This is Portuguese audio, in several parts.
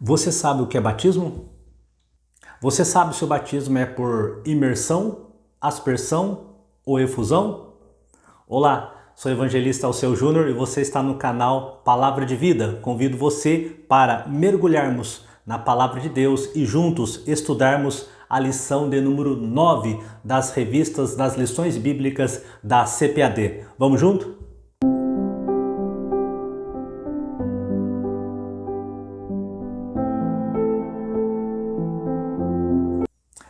Você sabe o que é batismo? Você sabe se o batismo é por imersão, aspersão ou efusão? Olá, sou o evangelista Alceu Júnior e você está no canal Palavra de Vida. Convido você para mergulharmos na Palavra de Deus e juntos estudarmos a lição de número 9 das revistas das lições bíblicas da CPAD. Vamos junto?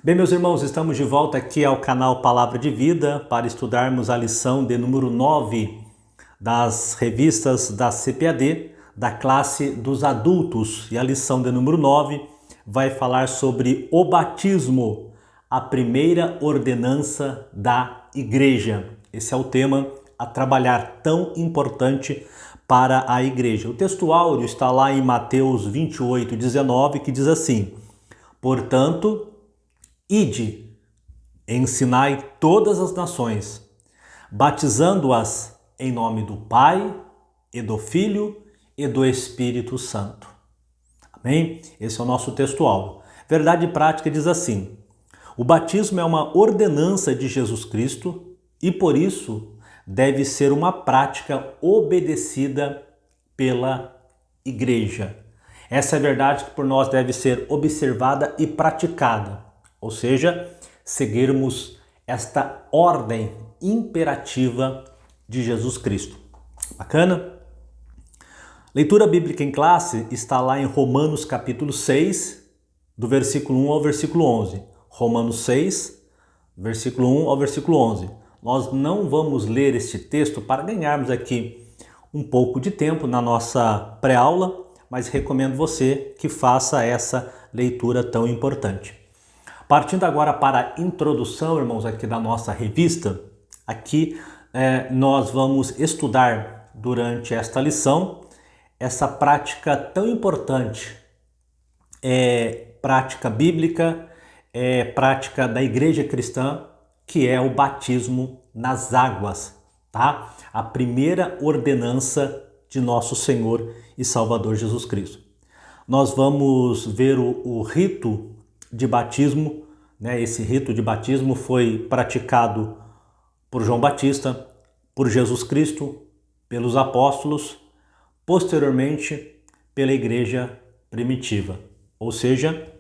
Bem, meus irmãos, estamos de volta aqui ao canal Palavra de Vida para estudarmos a lição de número 9 das revistas da CPAD, da classe dos adultos. E a lição de número 9 vai falar sobre o batismo, a primeira ordenança da igreja. Esse é o tema a trabalhar, tão importante para a igreja. O texto áureo está lá em Mateus 28:19, que diz assim: portanto, ide, ensinai todas as nações, batizando-as em nome do Pai, e do Filho, e do Espírito Santo. Amém? Esse é o nosso texto áureo. Verdade prática diz assim: o batismo é uma ordenança de Jesus Cristo e, por isso, deve ser uma prática obedecida pela igreja. Essa é a verdade que por nós deve ser observada e praticada. Ou seja, seguirmos esta ordem imperativa de Jesus Cristo. Bacana? Leitura bíblica em classe está lá em Romanos capítulo 6, do versículo 1 ao versículo 11. Romanos 6, versículo 1 ao versículo 11. Nós não vamos ler este texto para ganharmos aqui um pouco de tempo na nossa pré-aula, mas recomendo você que faça essa leitura tão importante. Partindo agora para a introdução, irmãos, aqui da nossa revista, aqui nós vamos estudar durante esta lição essa prática tão importante, prática bíblica, prática da igreja cristã, que é o batismo nas águas, tá? A primeira ordenança de nosso Senhor e Salvador Jesus Cristo. Nós vamos ver o rito de batismo, né? Esse rito de batismo foi praticado por João Batista, por Jesus Cristo, pelos apóstolos, posteriormente pela igreja primitiva. Ou seja,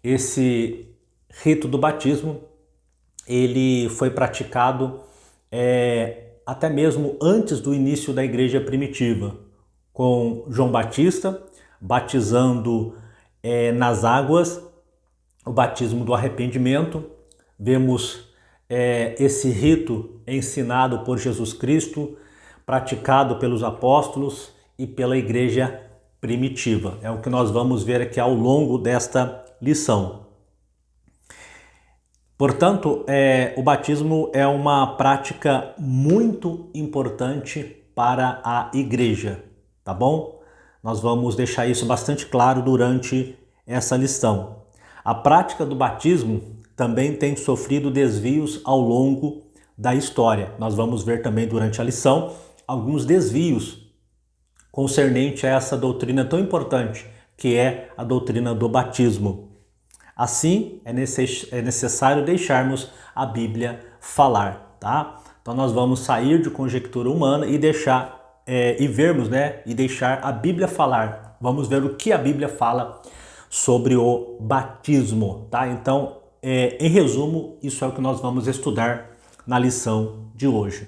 esse rito do batismo, ele foi praticado até mesmo antes do início da igreja primitiva, com João Batista batizando nas águas, o batismo do arrependimento. Vemos esse rito ensinado por Jesus Cristo, praticado pelos apóstolos e pela igreja primitiva. É o que nós vamos ver aqui ao longo desta lição. Portanto, o batismo é uma prática muito importante para a igreja, tá bom? Nós vamos deixar isso bastante claro durante essa lição. A prática do batismo também tem sofrido desvios ao longo da história. Nós vamos ver também durante a lição alguns desvios concernente a essa doutrina tão importante, que é a doutrina do batismo. Assim, é necessário deixarmos a Bíblia falar, tá? Então nós vamos sair de conjectura humana e vermos, né, e deixar a Bíblia falar. Vamos ver o que a Bíblia fala sobre o batismo, tá? Então, em resumo, isso é o que nós vamos estudar na lição de hoje.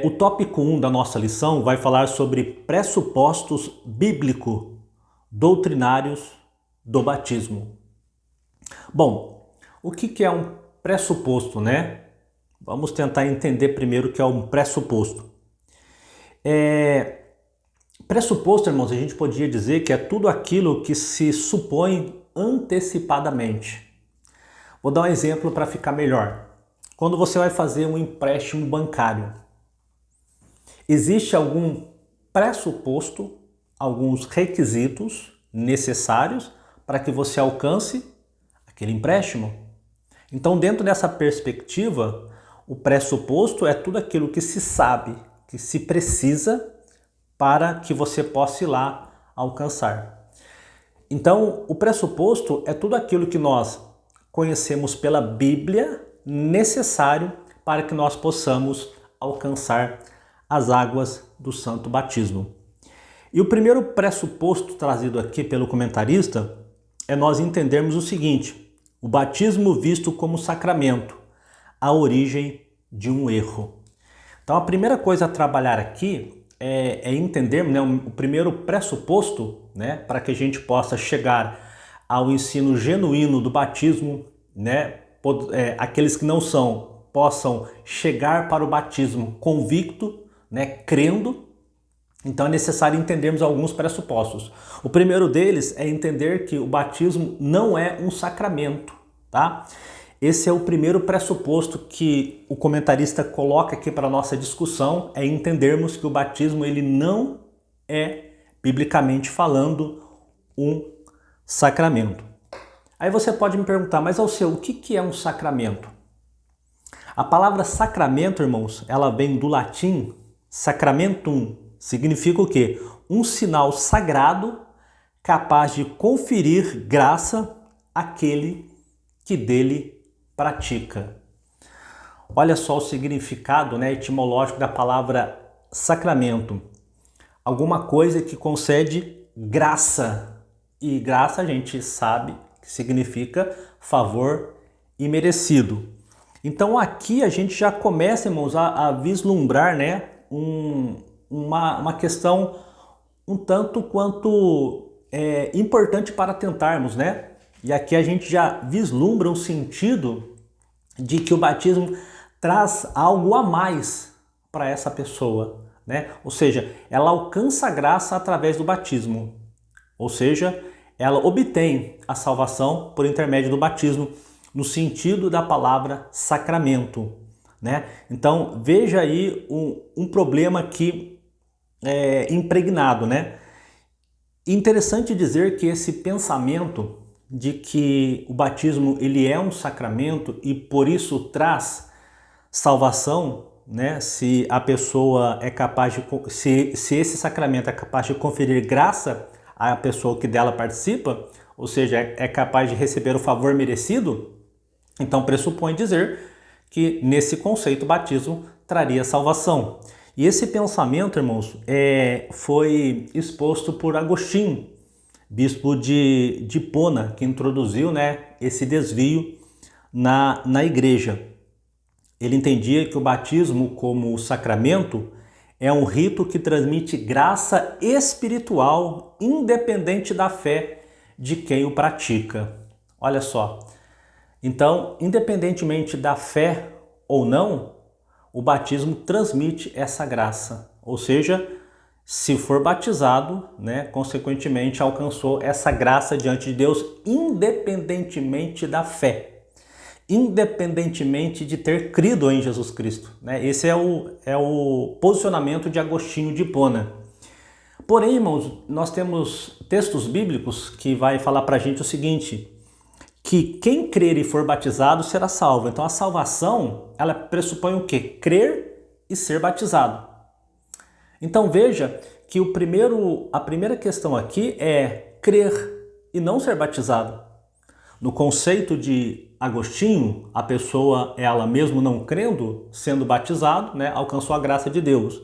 O tópico 1 da nossa lição vai falar sobre pressupostos bíblico-doutrinários do batismo. Bom, o que é um pressuposto, né? Vamos tentar entender primeiro o que é um pressuposto. Pressuposto, irmãos, a gente podia dizer que é tudo aquilo que se supõe antecipadamente. Vou dar um exemplo para ficar melhor. Quando você vai fazer um empréstimo bancário, existe algum pressuposto, alguns requisitos necessários para que você alcance aquele empréstimo? Então, dentro dessa perspectiva, o pressuposto é tudo aquilo que se sabe, que se precisa para que você possa ir lá alcançar. Então, o pressuposto é tudo aquilo que nós conhecemos pela Bíblia necessário para que nós possamos alcançar as águas do santo batismo. E o primeiro pressuposto trazido aqui pelo comentarista é nós entendermos o seguinte: o batismo visto como sacramento, a origem de um erro. Então a primeira coisa a trabalhar aqui é entendermos, né, o primeiro pressuposto, né, para que a gente possa chegar ao ensino genuíno do batismo, né, aqueles que não são possam chegar para o batismo convicto, né, crendo. Então é necessário entendermos alguns pressupostos. O primeiro deles é entender que o batismo não é um sacramento, tá? Esse é o primeiro pressuposto que o comentarista coloca aqui para a nossa discussão, é entendermos que o batismo ele não é, biblicamente falando, um sacramento. Aí você pode me perguntar, mas Alceu, o que é um sacramento? A palavra sacramento, irmãos, ela vem do latim sacramentum, significa o quê? Um sinal sagrado capaz de conferir graça àquele que dele pratica. Olha só o significado, né, etimológico da palavra sacramento. Alguma coisa que concede graça. E graça a gente sabe que significa favor imerecido. Então aqui a gente já começa, irmãos, a vislumbrar, né, uma questão um tanto quanto importante para tentarmos, né? E aqui a gente já vislumbra um sentido de que o batismo traz algo a mais para essa pessoa, né? Ou seja, ela alcança a graça através do batismo. Ou seja, ela obtém a salvação por intermédio do batismo, no sentido da palavra sacramento, né? Então veja aí um problema aqui impregnado, né? Interessante dizer que esse pensamento de que o batismo ele é um sacramento e por isso traz salvação, né? Se a pessoa é capaz de, se esse sacramento é capaz de conferir graça à pessoa que dela participa, ou seja, é capaz de receber o favor merecido, então pressupõe dizer que nesse conceito o batismo traria salvação. E esse pensamento, irmãos, foi exposto por Agostinho, bispo de Hipona, que introduziu, né, esse desvio na igreja. Ele entendia que o batismo como sacramento é um rito que transmite graça espiritual independente da fé de quem o pratica. Olha só. Então, independentemente da fé ou não, o batismo transmite essa graça. Ou seja, se for batizado, né, consequentemente alcançou essa graça diante de Deus, independentemente da fé, independentemente de ter crido em Jesus Cristo, né? Esse é o posicionamento de Agostinho de Hipona. Porém, irmãos, nós temos textos bíblicos que vai falar para a gente o seguinte, que quem crer e for batizado será salvo. Então a salvação, ela pressupõe o quê? Crer e ser batizado. Então veja que a primeira questão aqui é crer e não ser batizado. No conceito de Agostinho, a pessoa, ela mesmo não crendo, sendo batizado, né, alcançou a graça de Deus.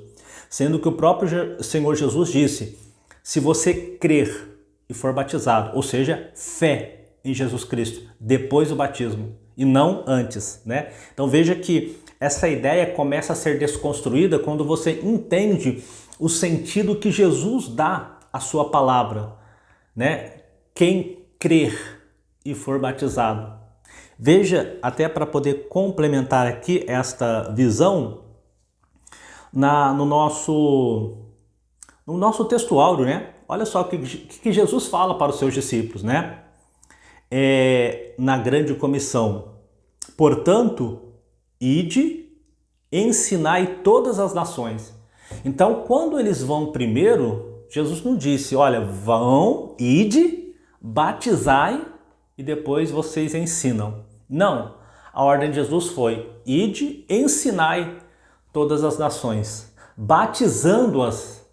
Sendo que o próprio Senhor Jesus disse, se você crer e for batizado, ou seja, fé em Jesus Cristo, depois do batismo, e não antes, né? Então veja que essa ideia começa a ser desconstruída quando você entende o sentido que Jesus dá à sua palavra, né? Quem crer e for batizado. Veja, até para poder complementar aqui esta visão, no nosso texto áureo, né? Olha só o que Jesus fala para os seus discípulos, né? Na grande comissão. Portanto, ide, ensinai todas as nações. Então, quando eles vão primeiro, Jesus não disse, olha, vão, ide, batizai e depois vocês ensinam. Não, a ordem de Jesus foi, ide, ensinai todas as nações, batizando-as,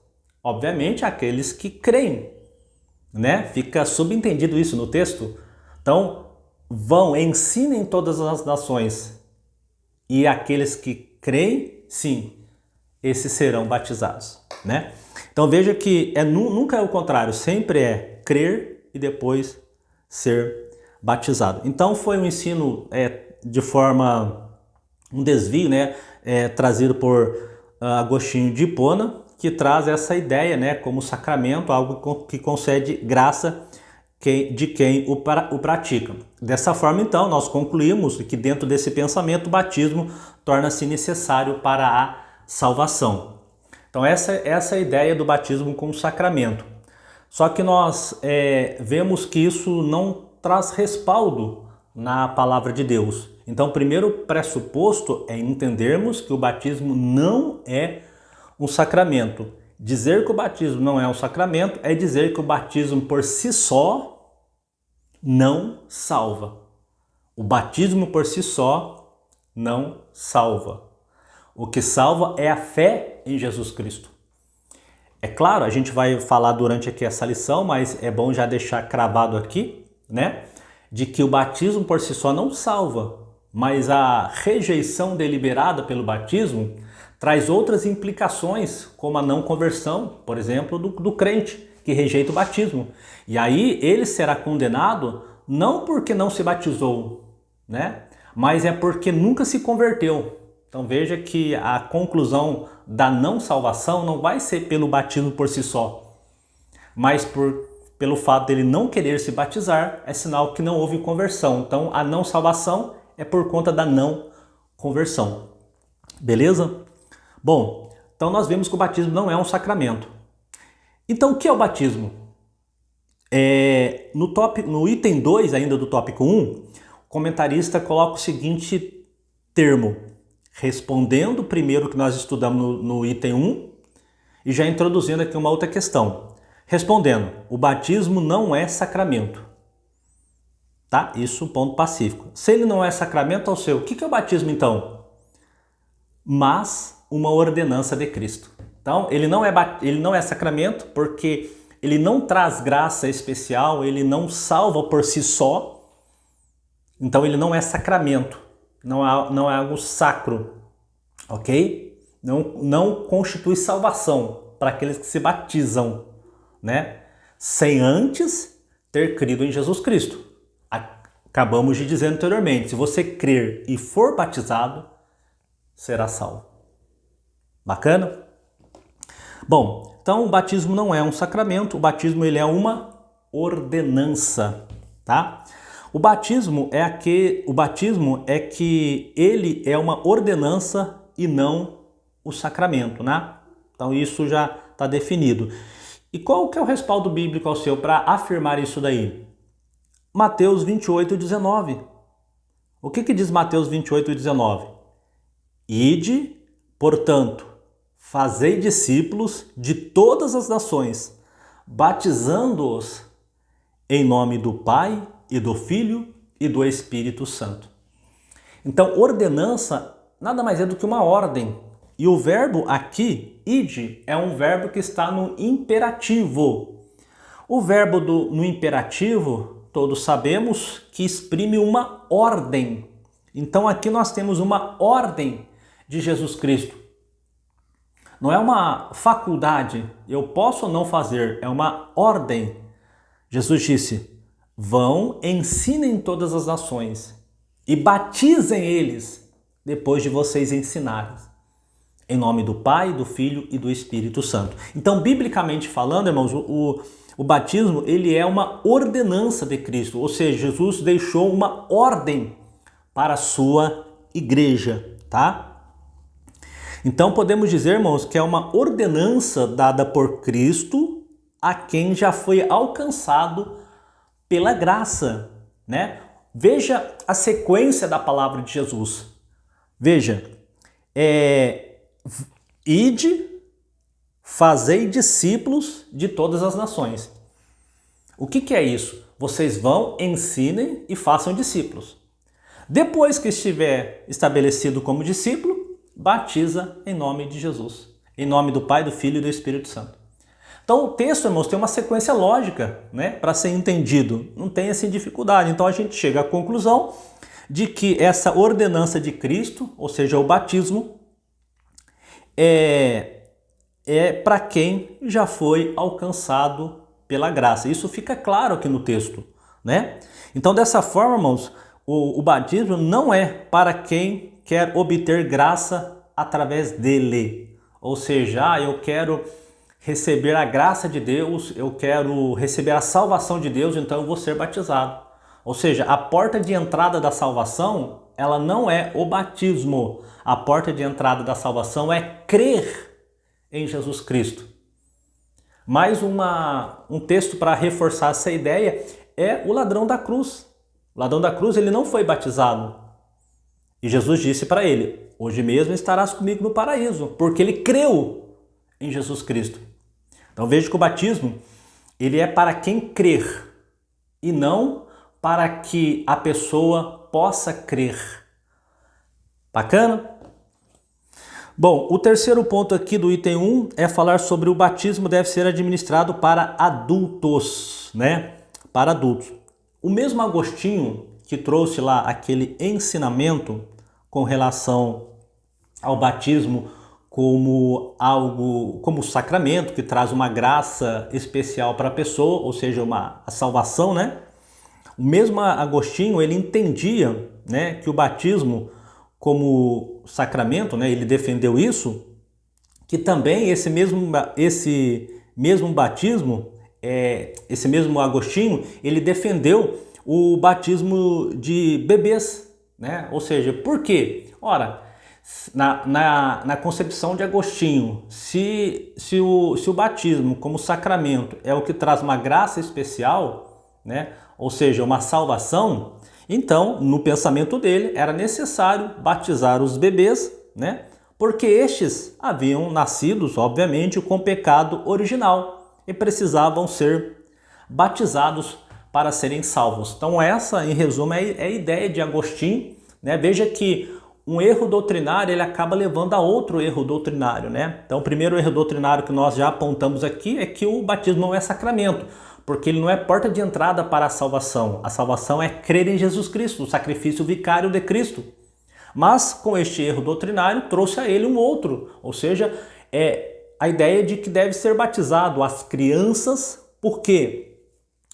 obviamente, aqueles que creem. né? Fica subentendido isso no texto. Então, vão, ensinem todas as nações, e aqueles que creem, sim, esses serão batizados, né? Então veja que nunca é o contrário, sempre é crer e depois ser batizado. Então foi um ensino de forma, um desvio, né, trazido por Agostinho de Hipona, que traz essa ideia, né, como sacramento, algo que concede graça de quem o pratica. Dessa forma, então, nós concluímos que dentro desse pensamento o batismo torna-se necessário para a salvação. Então essa é a ideia do batismo como sacramento. Só que nós vemos que isso não traz respaldo na palavra de Deus. Então o primeiro pressuposto é entendermos que o batismo não é um sacramento. Dizer que o batismo não é um sacramento é dizer que o batismo por si só não salva. O batismo por si só não salva. O que salva é a fé em Jesus Cristo. É claro, a gente vai falar durante aqui essa lição, mas é bom já deixar cravado aqui, né? De que o batismo por si só não salva, mas a rejeição deliberada pelo batismo traz outras implicações, como a não conversão, por exemplo, do crente que rejeita o batismo. E aí ele será condenado não porque não se batizou, né? Mas é porque nunca se converteu. Então veja que a conclusão da não salvação não vai ser pelo batismo por si só, mas pelo fato dele não querer se batizar, é sinal que não houve conversão. Então a não salvação é por conta da não conversão. Beleza? Bom, então nós vemos que o batismo não é um sacramento. Então o que é o batismo? No item 2 ainda do tópico 1, o comentarista coloca o seguinte termo, respondendo primeiro que nós estudamos no item 1 e já introduzindo aqui uma outra questão. Respondendo, o batismo não é sacramento. Tá? Isso, ponto pacífico. Se ele não é sacramento, o que é o batismo então? Mas uma ordenança de Cristo. Então, ele não é sacramento porque ele não traz graça especial, ele não salva por si só. Então, ele não é sacramento. Não é algo sacro, ok? Não constitui salvação para aqueles que se batizam, né? Sem antes ter crido em Jesus Cristo. Acabamos de dizer anteriormente, se você crer e for batizado, será salvo. Bacana? Bom, então o batismo não é um sacramento, o batismo ele é uma ordenança, tá? O batismo é que ele é uma ordenança e não o sacramento, né? Então isso já está definido. E qual que é o respaldo bíblico ao seu para afirmar isso daí? Mateus 28, 19. O que diz Mateus 28, 19? Ide, portanto, fazei discípulos de todas as nações, batizando-os em nome do Pai e do Filho e do Espírito Santo. Então, ordenança nada mais é do que uma ordem. E o verbo aqui, ide, é um verbo que está no imperativo. O verbo no imperativo, todos sabemos que exprime uma ordem. Então, aqui nós temos uma ordem de Jesus Cristo. Não é uma faculdade, eu posso ou não fazer, é uma ordem. Jesus disse, vão, ensinem todas as nações e batizem eles depois de vocês ensinarem. Em nome do Pai, do Filho e do Espírito Santo. Então, biblicamente falando, irmãos, o batismo ele é uma ordenança de Cristo, ou seja, Jesus deixou uma ordem para a sua igreja, tá? Então podemos dizer, irmãos, que é uma ordenança dada por Cristo a quem já foi alcançado pela graça, né? Veja a sequência da palavra de Jesus. Veja, ide, fazei discípulos de todas as nações. O que é isso? Vocês vão, ensinem e façam discípulos. Depois que estiver estabelecido como discípulo, batiza em nome de Jesus, em nome do Pai, do Filho e do Espírito Santo. Então o texto, irmãos, tem uma sequência lógica, né, para ser entendido. Não tem assim dificuldade. Então a gente chega à conclusão de que essa ordenança de Cristo, ou seja, o batismo, é para quem já foi alcançado pela graça. Isso fica claro aqui no texto, né? Então, dessa forma, irmãos, o batismo não é para quem quer obter graça através dele. Ou seja, eu quero receber a graça de Deus, eu quero receber a salvação de Deus, então eu vou ser batizado. Ou seja, a porta de entrada da salvação, ela não é o batismo. A porta de entrada da salvação é crer em Jesus Cristo. Mais um texto para reforçar essa ideia é o ladrão da cruz. O ladrão da cruz, ele não foi batizado. E Jesus disse para ele: hoje mesmo estarás comigo no paraíso, porque ele creu em Jesus Cristo. Então veja que o batismo, ele é para quem crer e não para que a pessoa possa crer. Bacana? Bom, o terceiro ponto aqui do item 1 é falar sobre o batismo deve ser administrado para adultos, né? Para adultos. O mesmo Agostinho que trouxe lá aquele ensinamento com relação ao batismo como algo, como sacramento que traz uma graça especial para a pessoa, ou seja, a salvação, né? O mesmo Agostinho, ele entendia, né, que o batismo como sacramento, né, ele defendeu isso, que também esse mesmo batismo, esse mesmo Agostinho, ele defendeu o batismo de bebês, né? Ou seja, por quê? Ora, na concepção de Agostinho, se o batismo como sacramento é o que traz uma graça especial, né? Ou seja, uma salvação, então, no pensamento dele, era necessário batizar os bebês, né? Porque estes haviam nascido, obviamente, com pecado original e precisavam ser batizados para serem salvos. Então, essa, em resumo, é a ideia de Agostinho, né? Veja que um erro doutrinário, ele acaba levando a outro erro doutrinário, né? Então, o primeiro erro doutrinário que nós já apontamos aqui é que o batismo não é sacramento, porque ele não é porta de entrada para a salvação. A salvação é crer em Jesus Cristo, o sacrifício vicário de Cristo. Mas com este erro doutrinário trouxe a ele um outro, ou seja, a ideia de que deve ser batizado as crianças. Por quê?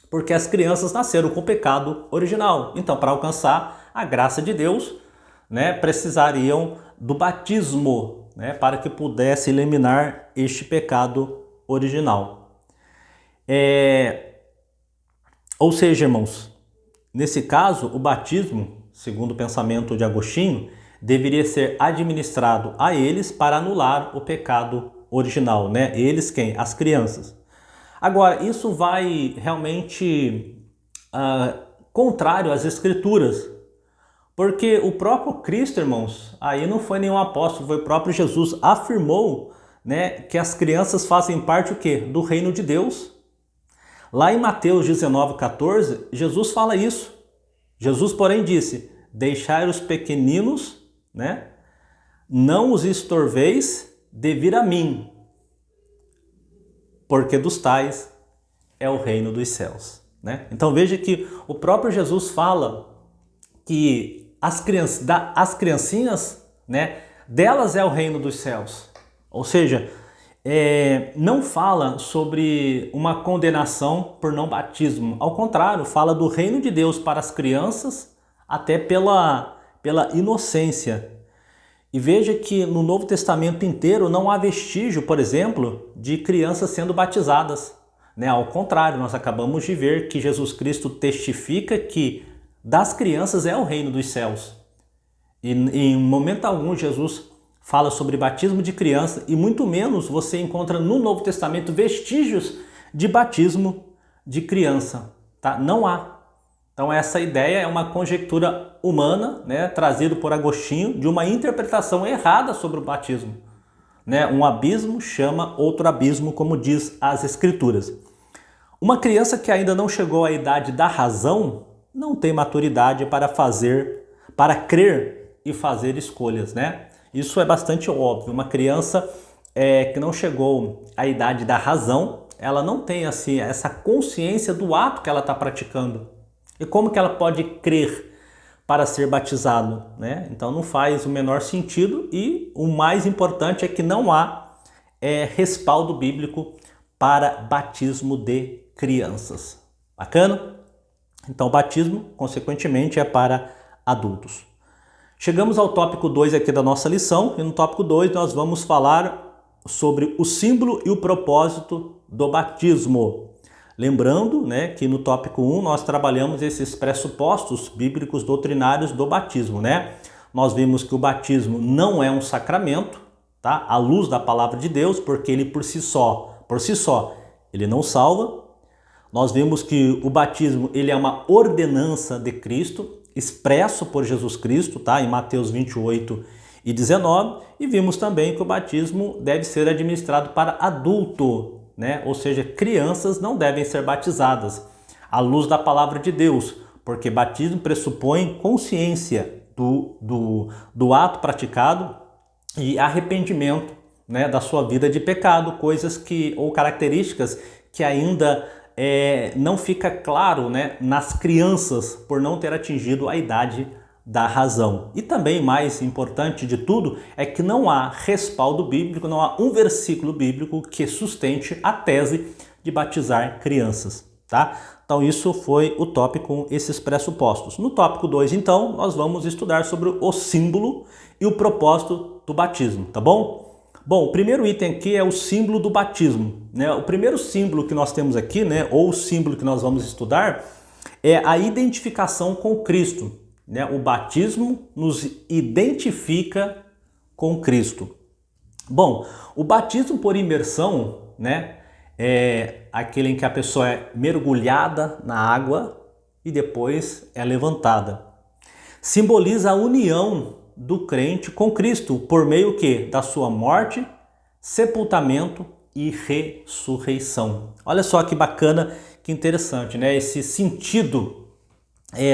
Porque as crianças nasceram com o pecado original. Então, para alcançar a graça de Deus, né, precisariam do batismo, né, para que pudesse eliminar este pecado original. Ou seja, irmãos, nesse caso, o batismo, segundo o pensamento de Agostinho, deveria ser administrado a eles para anular o pecado original, né? Eles quem? As crianças. Agora, isso vai realmente contrário às Escrituras, porque o próprio Cristo, irmãos, aí não foi nenhum apóstolo, foi o próprio Jesus, afirmou, né, que as crianças fazem parte o quê? Do reino de Deus. Lá em Mateus 19,14, Jesus fala isso. Jesus, porém, disse: deixai os pequeninos, né, não os estorveis de vir a mim, porque dos tais é o reino dos céus, né? Então veja que o próprio Jesus fala que as criancinhas, né, delas é o reino dos céus. Ou seja, não fala sobre uma condenação por não batismo. Ao contrário, fala do reino de Deus para as crianças, até pela inocência. E veja que no Novo Testamento inteiro não há vestígio, por exemplo, de crianças sendo batizadas, né? Ao contrário, nós acabamos de ver que Jesus Cristo testifica que das crianças é o reino dos céus. E em momento algum Jesus fala sobre batismo de criança, e muito menos você encontra no Novo Testamento vestígios de batismo de criança, tá? Não há. Então essa ideia é uma conjectura humana, né, trazida por Agostinho, de uma interpretação errada sobre o batismo, né? Um abismo chama outro abismo, como diz as Escrituras. Uma criança que ainda não chegou à idade da razão não tem maturidade para crer e fazer escolhas, né? Isso é bastante óbvio. Uma criança que não chegou à idade da razão, ela não tem assim essa consciência do ato que ela está praticando. E como que ela pode crer para ser batizado, né? Então não faz o menor sentido, e o mais importante é que não há respaldo bíblico para batismo de crianças. Bacana? Então, batismo, consequentemente, é para adultos. Chegamos ao tópico 2 aqui da nossa lição, e no tópico 2 nós vamos falar sobre o símbolo e o propósito do batismo. Lembrando, né, que no tópico 1 nós trabalhamos esses pressupostos bíblicos doutrinários do batismo, né? Nós vimos que o batismo não é um sacramento, tá? À luz da palavra de Deus, porque ele por si só, ele não salva. Nós vimos que o batismo ele é uma ordenança de Cristo, expresso por Jesus Cristo, tá? Em Mateus 28:19, e vimos também que o batismo deve ser administrado para adulto, né? Ou seja, crianças não devem ser batizadas à luz da palavra de Deus, porque batismo pressupõe consciência do ato praticado e arrependimento, né, da sua vida de pecado, coisas ou características que ainda não fica claro, né, nas crianças por não ter atingido a idade da razão. E também, mais importante de tudo, é que não há respaldo bíblico, não há um versículo bíblico que sustente a tese de batizar crianças, tá? Então isso foi o tópico com esses pressupostos. No tópico 2, então, nós vamos estudar sobre o símbolo e o propósito do batismo, tá bom? Bom, o primeiro item aqui é o símbolo do batismo, né? O primeiro símbolo que nós temos aqui, né, ou o símbolo que nós vamos estudar, é a identificação com Cristo, né? O batismo nos identifica com Cristo. Bom, o batismo por imersão, né, é aquele em que a pessoa é mergulhada na água e depois é levantada. Simboliza a união do crente com Cristo por meio da sua morte, sepultamento e ressurreição. Olha só que bacana, que interessante, né? Esse sentido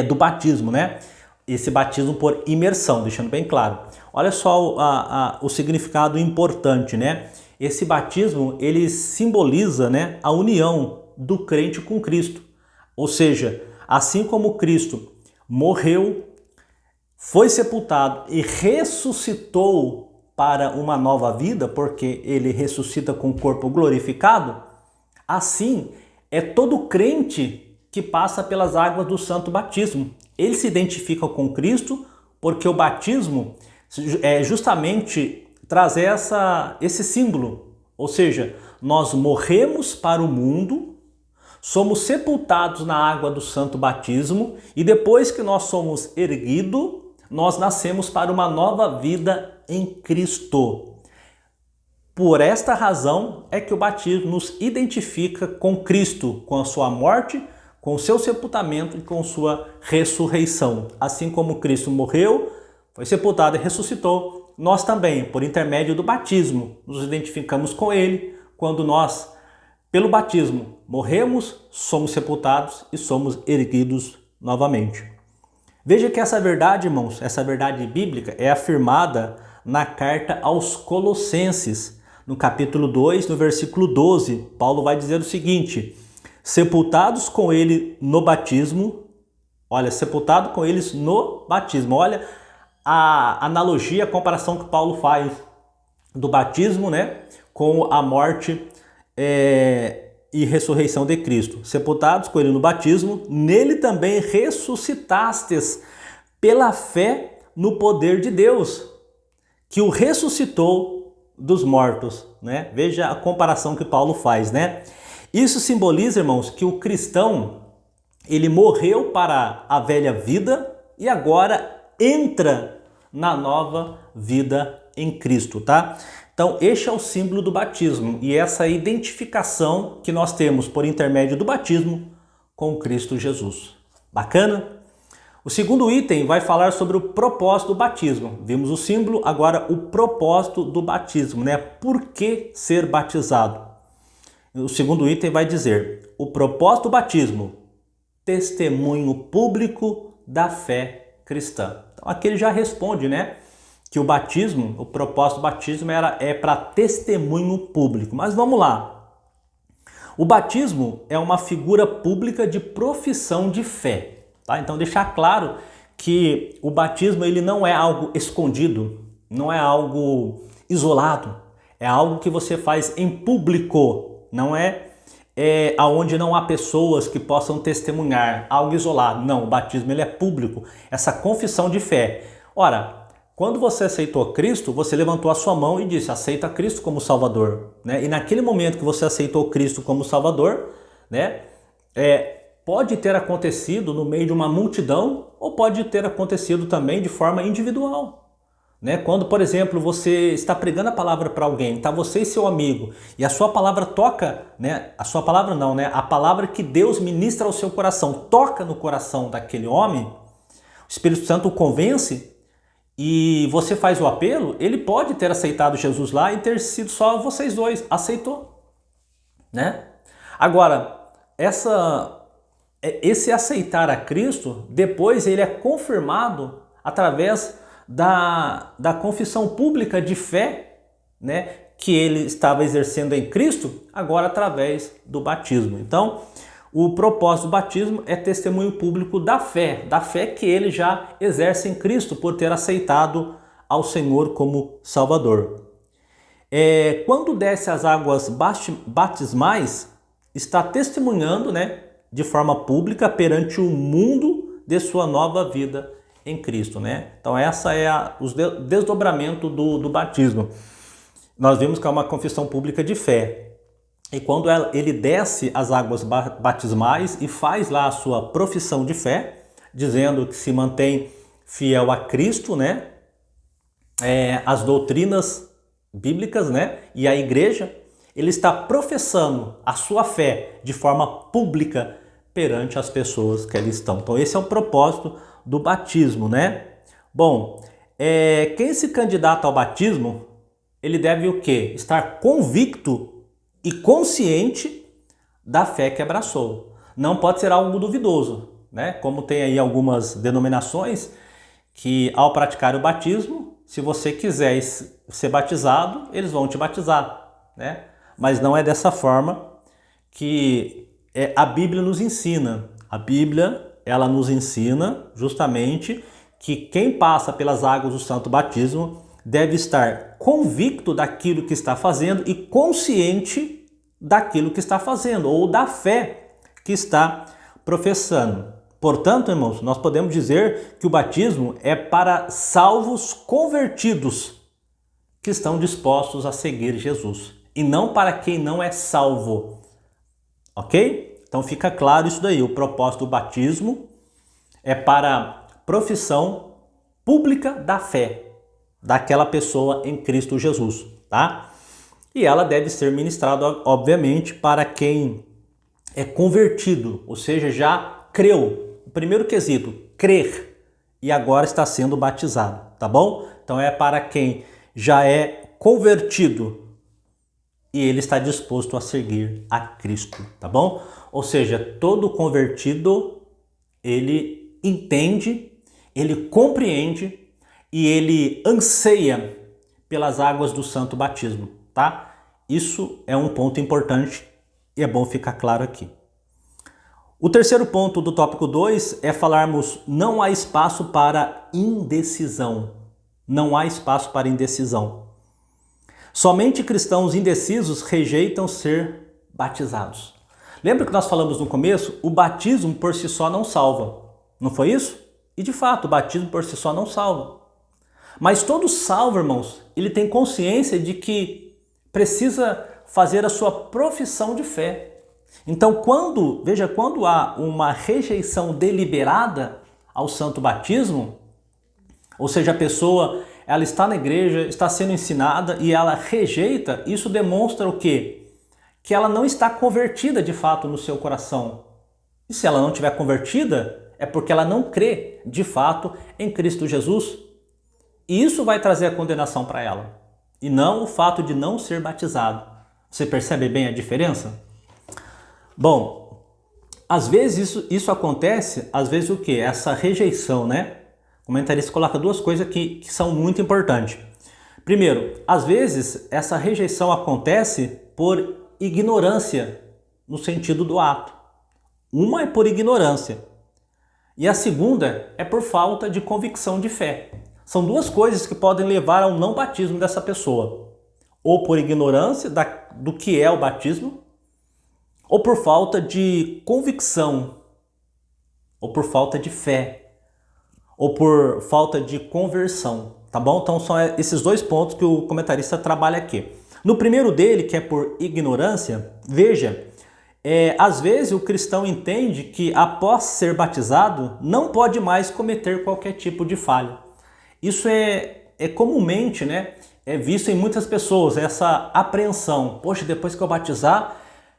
do batismo, né? Esse batismo por imersão, deixando bem claro. Olha só o significado importante, né? Esse batismo, ele simboliza, né, a união do crente com Cristo. Ou seja, assim como Cristo morreu, foi sepultado e ressuscitou para uma nova vida, porque ele ressuscita com o corpo glorificado, assim é todo crente que passa pelas águas do santo batismo. Ele se identifica com Cristo porque o batismo é justamente trazer esse símbolo. Ou seja, nós morremos para o mundo, somos sepultados na água do santo batismo e depois que nós somos erguidos, nós nascemos para uma nova vida em Cristo. Por esta razão é que o batismo nos identifica com Cristo, com a sua morte, com o seu sepultamento e com sua ressurreição. Assim como Cristo morreu, foi sepultado e ressuscitou, nós também, por intermédio do batismo, nos identificamos com Ele, quando nós, pelo batismo, morremos, somos sepultados e somos erguidos novamente. Veja que essa verdade, irmãos, essa verdade bíblica é afirmada na carta aos Colossenses. No capítulo 2, no versículo 12, Paulo vai dizer o seguinte: sepultados com ele no batismo, olha, sepultado com eles no batismo. Olha a analogia, a comparação que Paulo faz do batismo, né, com a morte e ressurreição de Cristo. Sepultados com ele no batismo, nele também ressuscitastes pela fé no poder de Deus, que o ressuscitou dos mortos, né? Veja a comparação que Paulo faz, né? Isso simboliza, irmãos, que o cristão, ele morreu para a velha vida e agora entra na nova vida em Cristo, tá? Então, este é o símbolo do batismo e essa identificação que nós temos por intermédio do batismo com Cristo Jesus. Bacana? O segundo item vai falar sobre o propósito do batismo. Vimos o símbolo, agora o propósito do batismo, né? Por que ser batizado? O segundo item vai dizer: o propósito do batismo, testemunho público da fé cristã. Então, aqui ele já responde, né? Que o batismo, o propósito do batismo é para testemunho público. Mas vamos lá. O batismo é uma figura pública de profissão de fé, tá? Então deixar claro que o batismo ele não é algo escondido, não é algo isolado, é algo que você faz em público, não é aonde não há pessoas que possam testemunhar, algo isolado. Não, o batismo ele é público, essa confissão de fé. Ora, quando você aceitou Cristo, você levantou a sua mão e disse, aceita Cristo como Salvador, né? E naquele momento que você aceitou Cristo como Salvador, né, pode ter acontecido no meio de uma multidão ou pode ter acontecido também de forma individual. Né? Quando, por exemplo, você está pregando a palavra para alguém, está você e seu amigo, e a sua palavra toca, né? A sua palavra não, né? A palavra que Deus ministra ao seu coração, toca no coração daquele homem, o Espírito Santo o convence e você faz o apelo, ele pode ter aceitado Jesus lá e ter sido só vocês dois, aceitou, né? Agora, esse aceitar a Cristo, depois ele é confirmado através da confissão pública de fé, né, que ele estava exercendo em Cristo, agora através do batismo. Então, o propósito do batismo é testemunho público da fé que ele já exerce em Cristo por ter aceitado ao Senhor como Salvador. Quando desce as águas batismais, está testemunhando, né, de forma pública perante o mundo de sua nova vida em Cristo, né? Então essa é o desdobramento do batismo. Nós vimos que é uma confissão pública de fé. E quando ele desce as águas batismais e faz lá a sua profissão de fé, dizendo que se mantém fiel a Cristo, né? As doutrinas bíblicas, né? E a igreja, ele está professando a sua fé de forma pública perante as pessoas que ali estão. Então esse é o propósito do batismo, né? Bom, quem se candidata ao batismo, ele deve o quê? Estar convicto e consciente da fé que abraçou. Não pode ser algo duvidoso, né? Como tem aí algumas denominações que ao praticar o batismo, se você quiser ser batizado, eles vão te batizar, né? Mas não é dessa forma que a Bíblia nos ensina. A Bíblia ela nos ensina justamente que quem passa pelas águas do santo batismo deve estar convicto daquilo que está fazendo e consciente daquilo que está fazendo ou da fé que está professando. Portanto, irmãos, nós podemos dizer que o batismo é para salvos convertidos que estão dispostos a seguir Jesus e não para quem não é salvo. Ok? Então fica claro isso daí, o propósito do batismo é para profissão pública da fé daquela pessoa em Cristo Jesus, tá? E ela deve ser ministrada, obviamente, para quem é convertido, ou seja, já creu. O primeiro quesito, crer, e agora está sendo batizado, tá bom? Então é para quem já é convertido e ele está disposto a seguir a Cristo, tá bom? Ou seja, todo convertido, ele entende, ele compreende e ele anseia pelas águas do santo batismo, tá? Isso é um ponto importante e é bom ficar claro aqui. O terceiro ponto do tópico 2 é falarmos não há espaço para indecisão. Não há espaço para indecisão. Somente cristãos indecisos rejeitam ser batizados. Lembra que nós falamos no começo? O batismo por si só não salva. Não foi isso? E de fato, o batismo por si só não salva. Mas todo salvo, irmãos, ele tem consciência de que precisa fazer a sua profissão de fé. Então, quando há uma rejeição deliberada ao santo batismo, ou seja, a pessoa ela está na igreja, está sendo ensinada e ela rejeita, isso demonstra o quê? Que ela não está convertida de fato no seu coração. E se ela não estiver convertida, é porque ela não crê de fato em Cristo Jesus. E isso vai trazer a condenação para ela, e não o fato de não ser batizado. Você percebe bem a diferença? Bom, às vezes isso acontece, às vezes o quê? Essa rejeição, né? O comentarista coloca duas coisas que são muito importantes. Primeiro, às vezes essa rejeição acontece por ignorância no sentido do ato. Uma é por ignorância e a segunda é por falta de convicção de fé. São duas coisas que podem levar ao não batismo dessa pessoa. Ou por ignorância do que é o batismo, ou por falta de convicção, ou por falta de fé, ou por falta de conversão, tá bom? Então são esses dois pontos que o comentarista trabalha aqui. No primeiro dele, que é por ignorância, veja, às vezes o cristão entende que após ser batizado não pode mais cometer qualquer tipo de falha. Isso é comumente, né, é visto em muitas pessoas, essa apreensão. Poxa, depois que eu batizar,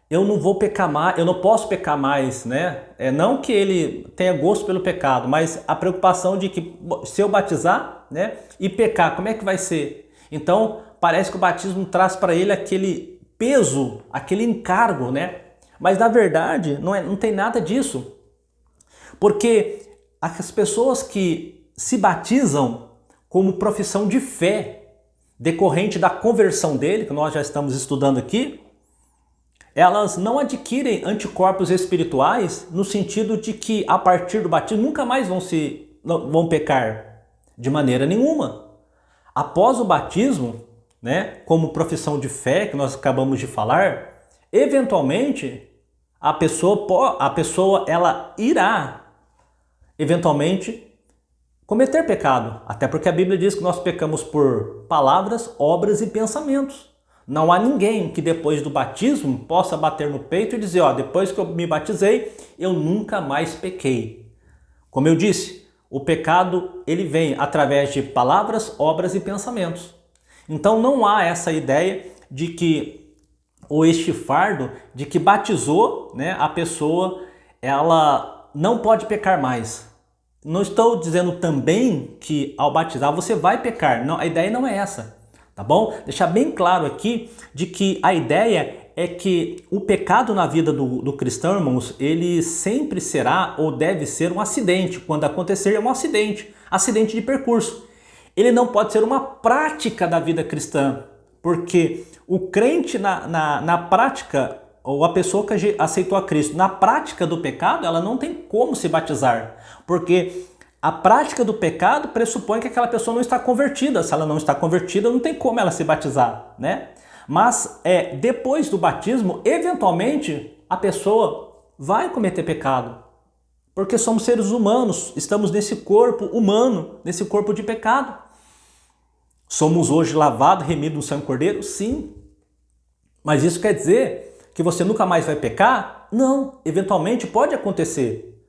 eu não vou pecar mais, eu não posso pecar mais, né? Não que ele tenha gosto pelo pecado, mas a preocupação de que se eu batizar, né, e pecar, como é que vai ser? Então, parece que o batismo traz para ele aquele peso, aquele encargo, né? Mas na verdade não tem nada disso, porque as pessoas que se batizam como profissão de fé, decorrente da conversão dele, que nós já estamos estudando aqui, elas não adquirem anticorpos espirituais no sentido de que a partir do batismo nunca mais vão pecar de maneira nenhuma. Após o batismo, né, como profissão de fé que nós acabamos de falar, eventualmente a pessoa ela irá eventualmente cometer pecado, até porque a Bíblia diz que nós pecamos por palavras, obras e pensamentos. Não há ninguém que depois do batismo possa bater no peito e dizer, ó, depois que eu me batizei, eu nunca mais pequei. Como eu disse, o pecado ele vem através de palavras, obras e pensamentos. Então não há essa ideia de que, ou este fardo de que batizou, né, a pessoa ela não pode pecar mais. Não estou dizendo também que ao batizar você vai pecar. Não, a ideia não é essa, tá bom? Deixar bem claro aqui de que a ideia é que o pecado na vida do cristão, irmãos, ele sempre será ou deve ser um acidente. Quando acontecer é um acidente de percurso. Ele não pode ser uma prática da vida cristã, porque o crente na prática, ou a pessoa que aceitou a Cristo, na prática do pecado, ela não tem como se batizar, porque a prática do pecado pressupõe que aquela pessoa não está convertida. Se ela não está convertida, não tem como ela se batizar, né? Mas depois do batismo, eventualmente, a pessoa vai cometer pecado, porque somos seres humanos, estamos nesse corpo humano, nesse corpo de pecado. Somos hoje lavados, remidos no sangue do Cordeiro? Sim. Mas isso quer dizer que você nunca mais vai pecar? Não. Eventualmente pode acontecer.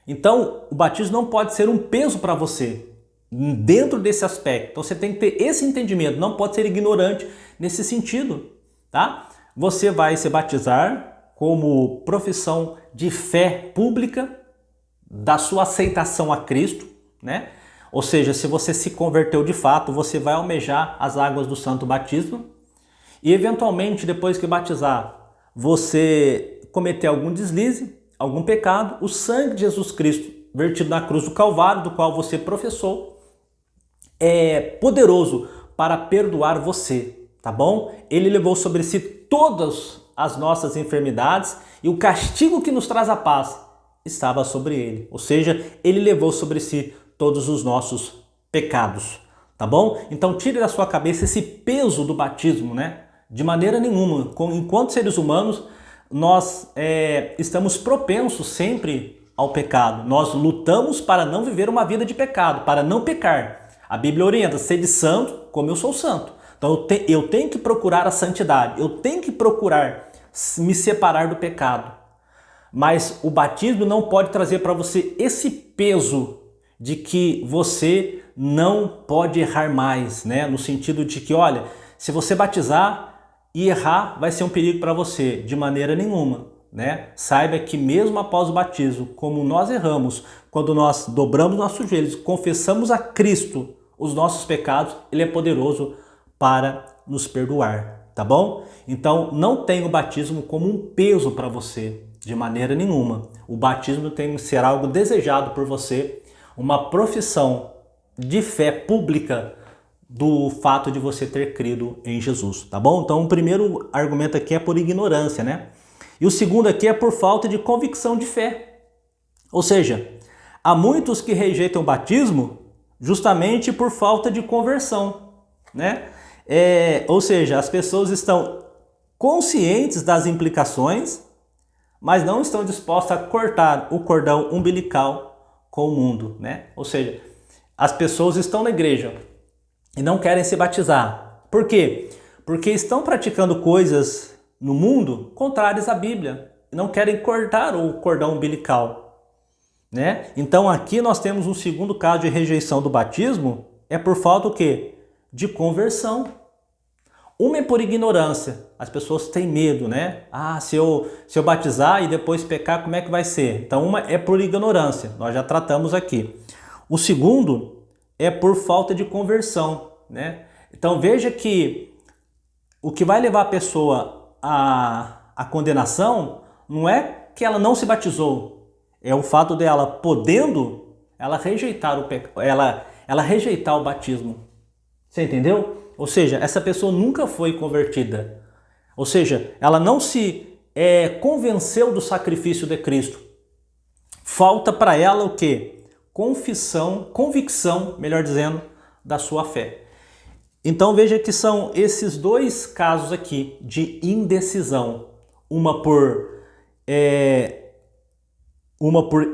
Então, o batismo não pode ser um peso para você dentro desse aspecto. Então, você tem que ter esse entendimento. Não pode ser ignorante nesse sentido, tá? Você vai se batizar como profissão de fé pública da sua aceitação a Cristo, né? Ou seja, se você se converteu de fato, você vai almejar as águas do santo batismo e eventualmente depois que batizar, você cometer algum deslize, algum pecado, o sangue de Jesus Cristo vertido na cruz do Calvário, do qual você professou, é poderoso para perdoar você, tá bom? Ele levou sobre si todas as nossas enfermidades e o castigo que nos traz a paz estava sobre ele. Ou seja, ele levou sobre si todos os nossos pecados, tá bom? Então tire da sua cabeça esse peso do batismo, né? De maneira nenhuma. Enquanto seres humanos, nós estamos propensos sempre ao pecado. Nós lutamos para não viver uma vida de pecado, para não pecar. A Bíblia orienta, sede santo como eu sou santo. Então eu tenho que procurar a santidade, eu tenho que procurar me separar do pecado. Mas o batismo não pode trazer para você esse peso de que você não pode errar mais, né? No sentido de que, olha, se você batizar e errar, vai ser um perigo para você, de maneira nenhuma, né? Saiba que mesmo após o batismo, como nós erramos, quando nós dobramos nossos joelhos, confessamos a Cristo os nossos pecados, Ele é poderoso para nos perdoar, tá bom? Então não tenha o batismo como um peso para você, de maneira nenhuma. O batismo tem que ser algo desejado por você, uma profissão de fé pública do fato de você ter crido em Jesus, tá bom? Então o primeiro argumento aqui é por ignorância, né? E o segundo aqui é por falta de convicção de fé. Ou seja, há muitos que rejeitam o batismo justamente por falta de conversão, né? Ou seja, as pessoas estão conscientes das implicações, mas não estão dispostas a cortar o cordão umbilical com o mundo, né? Ou seja, as pessoas estão na igreja e não querem se batizar. Por quê? Porque estão praticando coisas no mundo contrárias à Bíblia e não querem cortar o cordão umbilical, né? Então aqui nós temos um segundo caso de rejeição do batismo, é por falta o quê? De conversão. Uma é por ignorância, as pessoas têm medo, né? Se eu batizar e depois pecar, como é que vai ser? Então uma é por ignorância, nós já tratamos aqui. O segundo é por falta de conversão, né? Então veja que o que vai levar a pessoa à condenação não é que ela não se batizou, é o fato dela podendo, ela rejeitar ela rejeitar o batismo. Você entendeu? Ou seja, essa pessoa nunca foi convertida. Ou seja, ela não se convenceu do sacrifício de Cristo. Falta para ela o quê? Convicção, melhor dizendo, da sua fé. Então veja que são esses dois casos aqui de indecisão. Uma por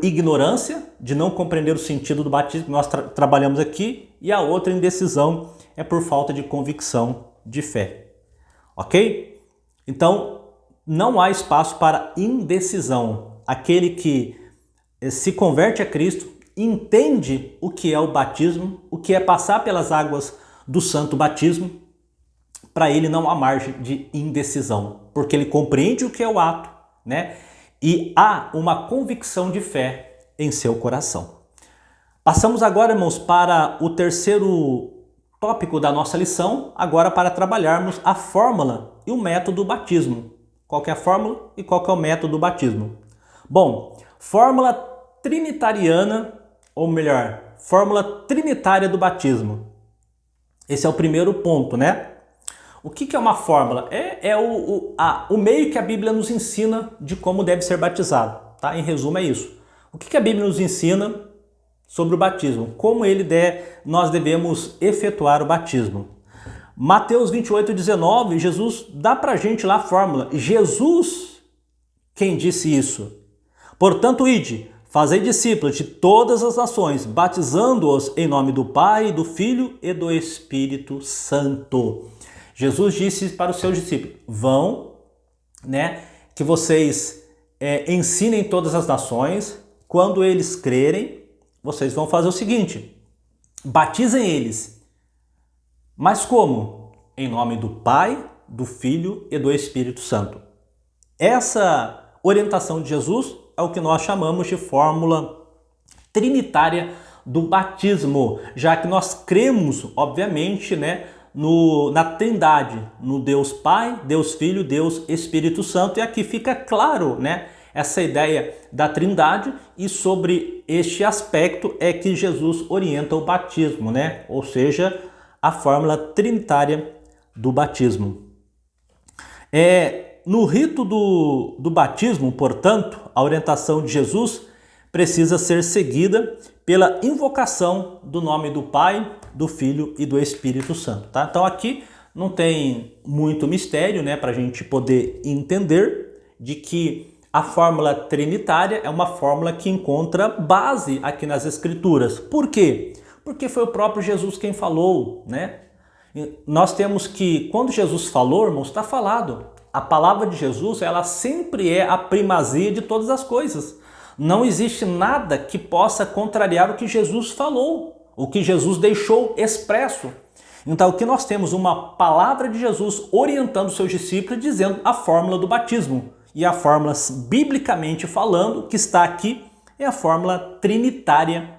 ignorância, de não compreender o sentido do batismo que nós trabalhamos aqui, e a outra indecisão é por falta de convicção de fé. Ok? Então não há espaço para indecisão. Aquele que se converte a Cristo entende o que é o batismo, o que é passar pelas águas do santo batismo. Para ele não há margem de indecisão, porque ele compreende o que é o ato, né? E há uma convicção de fé em seu coração. Passamos agora, irmãos, para o terceiro tópico da nossa lição, agora para trabalharmos a fórmula e o método do batismo. Qual que é a fórmula e qual que é o método do batismo? Bom, fórmula trinitariana, ou melhor, fórmula trinitária do batismo. Esse é o primeiro ponto, né? O que é uma fórmula? É o meio que a Bíblia nos ensina de como deve ser batizado, tá? Em resumo é isso. O que a Bíblia nos ensina sobre o batismo? Como nós devemos efetuar o batismo? Mateus 28:19, Jesus dá pra gente lá a fórmula. Jesus, quem disse isso? Portanto, ide, fazei discípulos de todas as nações, batizando-os em nome do Pai, do Filho e do Espírito Santo. Jesus disse para os seus discípulos, vão, né, que vocês ensinem todas as nações, quando eles crerem, vocês vão fazer o seguinte, batizem eles. Mas como? Em nome do Pai, do Filho e do Espírito Santo. Essa orientação de Jesus é o que nós chamamos de fórmula trinitária do batismo, já que nós cremos, obviamente, né, na Trindade, no Deus Pai, Deus Filho, Deus Espírito Santo, e aqui fica claro, né, essa ideia da Trindade, e sobre este aspecto é que Jesus orienta o batismo, né, ou seja, a fórmula trinitária do batismo. No rito do batismo, portanto, a orientação de Jesus precisa ser seguida pela invocação do nome do Pai, do Filho e do Espírito Santo, tá? Então aqui não tem muito mistério, né, para a gente poder entender de que a fórmula trinitária é uma fórmula que encontra base aqui nas Escrituras. Por quê? Porque foi o próprio Jesus quem falou, né? Nós temos que, quando Jesus falou, irmãos, está falado. A palavra de Jesus, ela sempre é a primazia de todas as coisas. Não existe nada que possa contrariar o que Jesus falou, o que Jesus deixou expresso. Então, o que nós temos? Uma palavra de Jesus orientando seus discípulos, dizendo a fórmula do batismo. E a fórmula, biblicamente falando, que está aqui, é a fórmula trinitária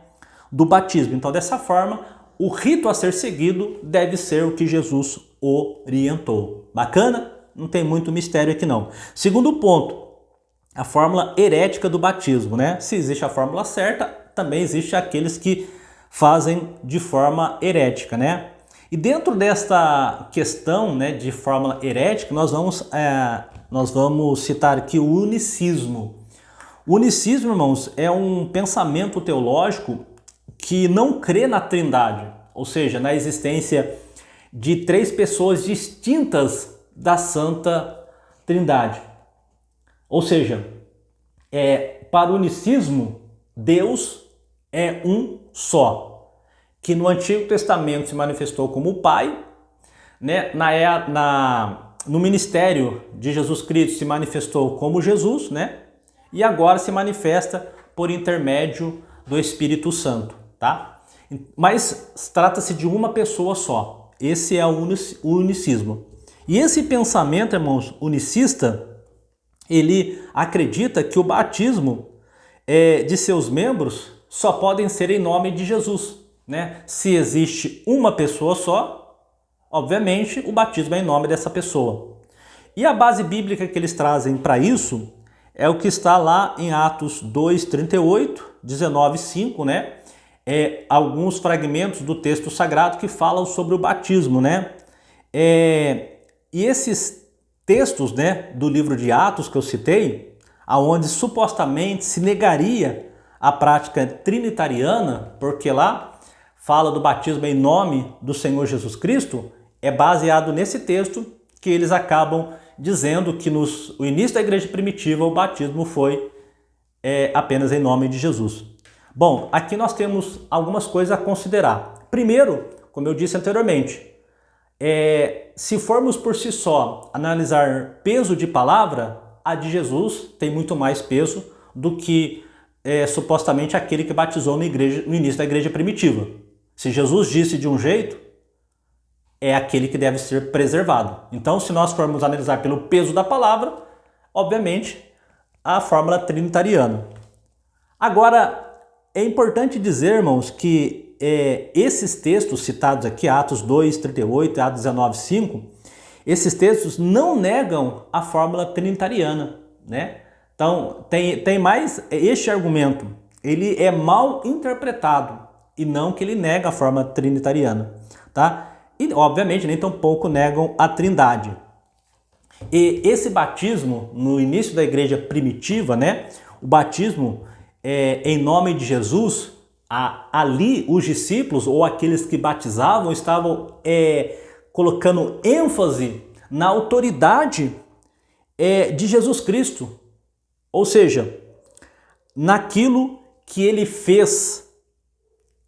do batismo. Então, dessa forma, o rito a ser seguido deve ser o que Jesus orientou. Bacana? Não tem muito mistério aqui não. Segundo ponto, a fórmula herética do batismo, né? Se existe a fórmula certa, também existe aqueles que fazem de forma herética, né? E dentro desta questão, né, de fórmula herética, nós vamos nós vamos citar aqui o unicismo. O unicismo, irmãos, é um pensamento teológico que não crê na Trindade, ou seja, na existência de três pessoas distintas da Santa Trindade. Ou seja, para o unicismo, Deus é um só, que no Antigo Testamento se manifestou como o Pai, né? No ministério de Jesus Cristo se manifestou como Jesus, né? E agora se manifesta por intermédio do Espírito Santo, tá? Mas trata-se de uma pessoa só. Esse é o unicismo. E esse pensamento, irmãos, unicista, ele acredita que o batismo de seus membros só podem ser em nome de Jesus, né? Se existe uma pessoa só, obviamente o batismo é em nome dessa pessoa. E a base bíblica que eles trazem para isso é o que está lá em Atos 2:38, 19:5, né? Alguns fragmentos do texto sagrado que falam sobre o batismo, né? E esses textos, né, do livro de Atos que eu citei, aonde supostamente se negaria a prática trinitariana, porque lá fala do batismo em nome do Senhor Jesus Cristo, é baseado nesse texto que eles acabam dizendo que no início da igreja primitiva o batismo foi apenas em nome de Jesus. Bom, aqui nós temos algumas coisas a considerar. Primeiro, como eu disse anteriormente, se formos por si só analisar peso de palavra, a de Jesus tem muito mais peso do que supostamente aquele que batizou no início da igreja primitiva. Se Jesus disse de um jeito, é aquele que deve ser preservado. Então, se nós formos analisar pelo peso da palavra, obviamente, a fórmula trinitariana. Agora, é importante dizer, irmãos, que esses textos citados aqui, Atos 2:38 e Atos 19:5, esses textos não negam a fórmula trinitariana, né? Então, tem mais este argumento, ele é mal interpretado e não que ele nega a fórmula trinitariana, tá? E, obviamente, nem tampouco negam a Trindade. E esse batismo, no início da igreja primitiva, né? O batismo em nome de Jesus, ali os discípulos ou aqueles que batizavam estavam colocando ênfase na autoridade de Jesus Cristo. Ou seja, naquilo que ele fez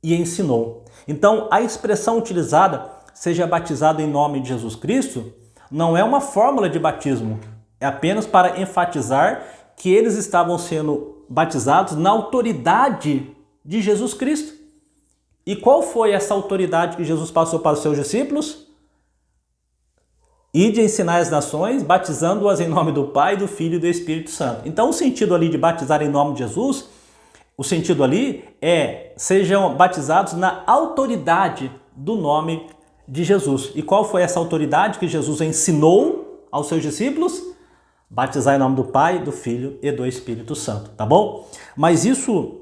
e ensinou. Então, a expressão utilizada, seja batizado em nome de Jesus Cristo, não é uma fórmula de batismo, é apenas para enfatizar que eles estavam sendo batizados na autoridade de Jesus Cristo. E qual foi essa autoridade que Jesus passou para os seus discípulos? Ide ensinar as nações, batizando-as em nome do Pai, do Filho e do Espírito Santo. Então, o sentido ali de batizar em nome de Jesus, o sentido ali sejam batizados na autoridade do nome de Jesus. E qual foi essa autoridade que Jesus ensinou aos seus discípulos? Batizar em nome do Pai, do Filho e do Espírito Santo, tá bom? Mas isso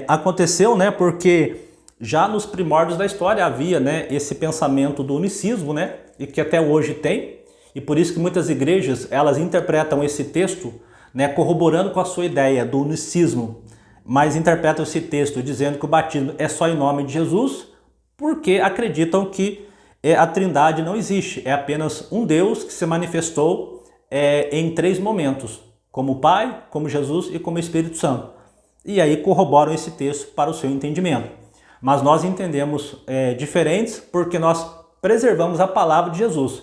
aconteceu, né? Porque já nos primórdios da história havia, né, esse pensamento do unicismo, né? E que até hoje tem. E por isso que muitas igrejas, elas interpretam esse texto, né, corroborando com a sua ideia do unicismo, mas interpretam esse texto dizendo que o batismo é só em nome de Jesus, porque acreditam que a Trindade não existe, é apenas um Deus que se manifestou em três momentos, como Pai, como Jesus e como Espírito Santo. E aí corroboram esse texto para o seu entendimento. Mas nós entendemos diferentes porque nós preservamos a palavra de Jesus.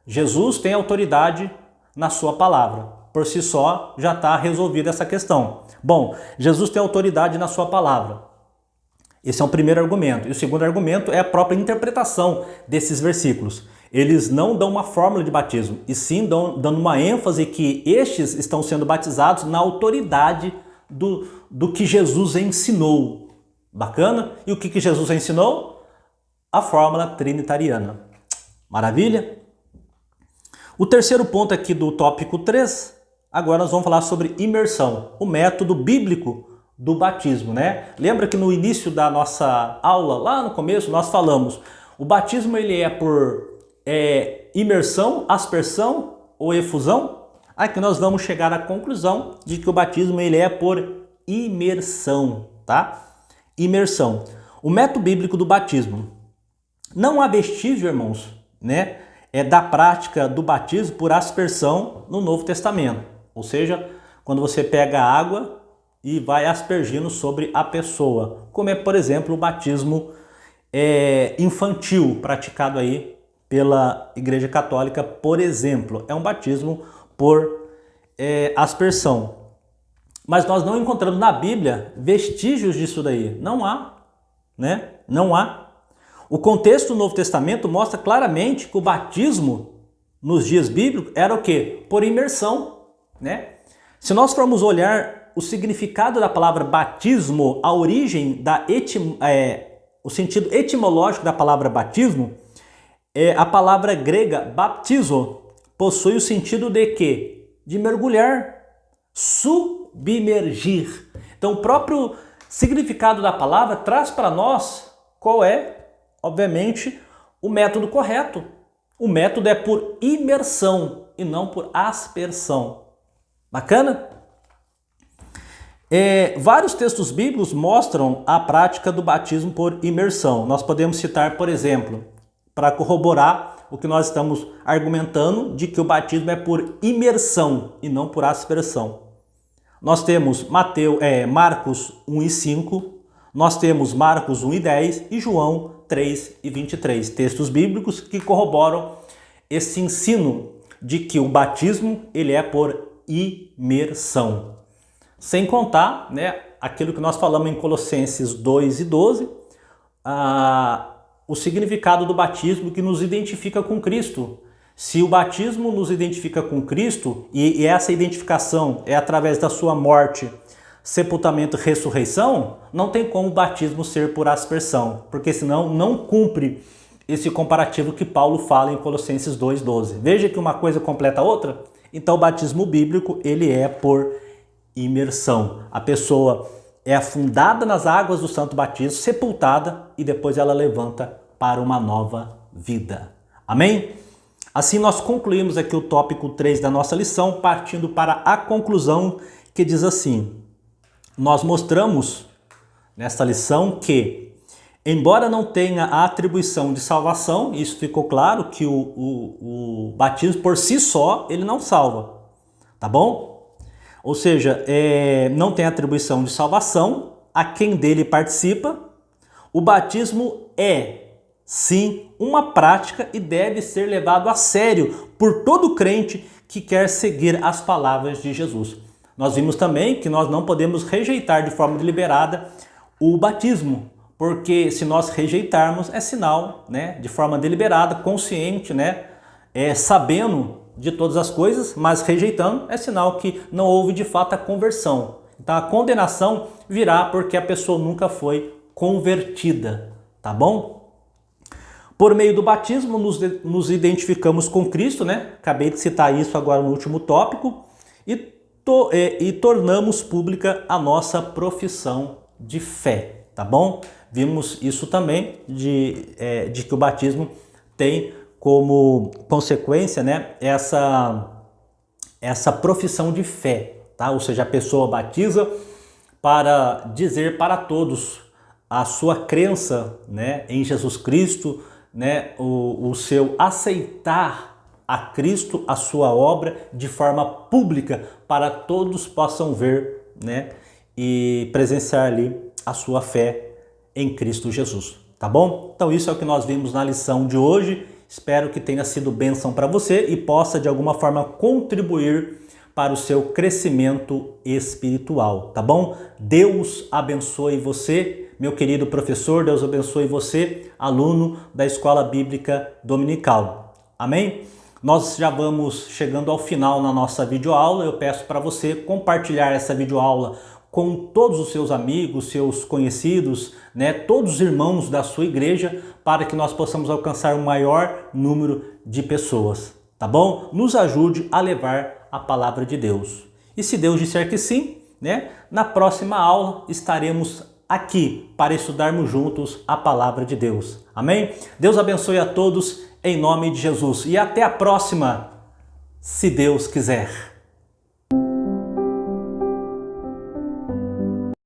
Jesus tem autoridade na sua palavra. Por si só já está resolvida essa questão. Bom, Jesus tem autoridade na sua palavra. Esse é o primeiro argumento. E o segundo argumento é a própria interpretação desses versículos. Eles não dão uma fórmula de batismo, e sim dando uma ênfase que estes estão sendo batizados na autoridade do que Jesus ensinou. Bacana? E o que Jesus ensinou? A fórmula trinitariana. Maravilha? O terceiro ponto aqui do tópico 3, agora nós vamos falar sobre imersão, o método bíblico do batismo, né? Lembra que no início da nossa aula, lá no começo, nós falamos, o batismo ele é por imersão, aspersão ou efusão? Aqui nós vamos chegar à conclusão de que o batismo ele é por imersão, tá? Imersão. O método bíblico do batismo. Não há vestígio, irmãos, né, da prática do batismo por aspersão no Novo Testamento. Ou seja, quando você pega a água e vai aspergindo sobre a pessoa, como é, por exemplo, o batismo infantil praticado aí pela Igreja Católica, por exemplo. É um batismo por aspersão. Mas nós não encontramos na Bíblia vestígios disso daí. Não há, né? Não há. O contexto do Novo Testamento mostra claramente que o batismo nos dias bíblicos era o quê? Por imersão, né? Se nós formos olhar o significado da palavra batismo, a origem o sentido etimológico da palavra batismo, a palavra grega baptizo possui o sentido de quê? De mergulhar, submergir. Então o próprio significado da palavra traz para nós qual é, obviamente, o método correto. O método é por imersão e não por aspersão. Bacana? Vários textos bíblicos mostram a prática do batismo por imersão. Nós podemos citar, por exemplo, para corroborar o que nós estamos argumentando de que o batismo é por imersão e não por aspersão. Nós temos Marcos 1:5, nós temos Marcos 1:10 e João 3:23, textos bíblicos que corroboram esse ensino de que o batismo ele é por imersão. Sem contar, né, aquilo que nós falamos em Colossenses 2:12, o significado do batismo que nos identifica com Cristo. Se o batismo nos identifica com Cristo e essa identificação é através da sua morte, sepultamento e ressurreição, não tem como o batismo ser por aspersão, porque senão não cumpre esse comparativo que Paulo fala em Colossenses 2:12. Veja que uma coisa completa a outra. Então o batismo bíblico ele é por imersão. A pessoa é afundada nas águas do santo batismo, sepultada e depois ela levanta para uma nova vida. Amém? Assim nós concluímos aqui o tópico 3 da nossa lição, partindo para a conclusão que diz assim: nós mostramos nesta lição que, embora não tenha a atribuição de salvação, isso ficou claro que o batismo por si só, ele não salva, tá bom? Ou seja, não tem atribuição de salvação a quem dele participa. O batismo é, sim, uma prática e deve ser levado a sério por todo crente que quer seguir as palavras de Jesus. Nós vimos também que nós não podemos rejeitar de forma deliberada o batismo, porque se nós rejeitarmos é sinal, né, de forma deliberada, consciente, né, sabendo de todas as coisas, mas rejeitando é sinal que não houve de fato a conversão. Então a condenação virá porque a pessoa nunca foi convertida, tá bom? Por meio do batismo nos identificamos com Cristo, né? Acabei de citar isso agora no último tópico, e tornamos pública a nossa profissão de fé, tá bom? Vimos isso também de que o batismo tem como consequência, né, essa profissão de fé, tá? Ou seja, a pessoa batiza para dizer para todos a sua crença, né, em Jesus Cristo, né, o seu aceitar a Cristo, a sua obra de forma pública para todos possam ver, né, e presenciar ali a sua fé em Cristo Jesus, tá bom? Então isso é o que nós vimos na lição de hoje. Espero que tenha sido bênção para você e possa de alguma forma contribuir para o seu crescimento espiritual, tá bom? Deus abençoe você, meu querido professor, Deus abençoe você, aluno da Escola Bíblica Dominical. Amém? Nós já vamos chegando ao final na nossa videoaula. Eu peço para você compartilhar essa videoaula com todos os seus amigos, seus conhecidos, né, todos os irmãos da sua igreja, para que nós possamos alcançar o maior número de pessoas, tá bom? Nos ajude a levar a palavra de Deus. E se Deus disser que sim, né, na próxima aula estaremos aqui para estudarmos juntos a palavra de Deus. Amém? Deus abençoe a todos em nome de Jesus. E até a próxima. se Deus quiser.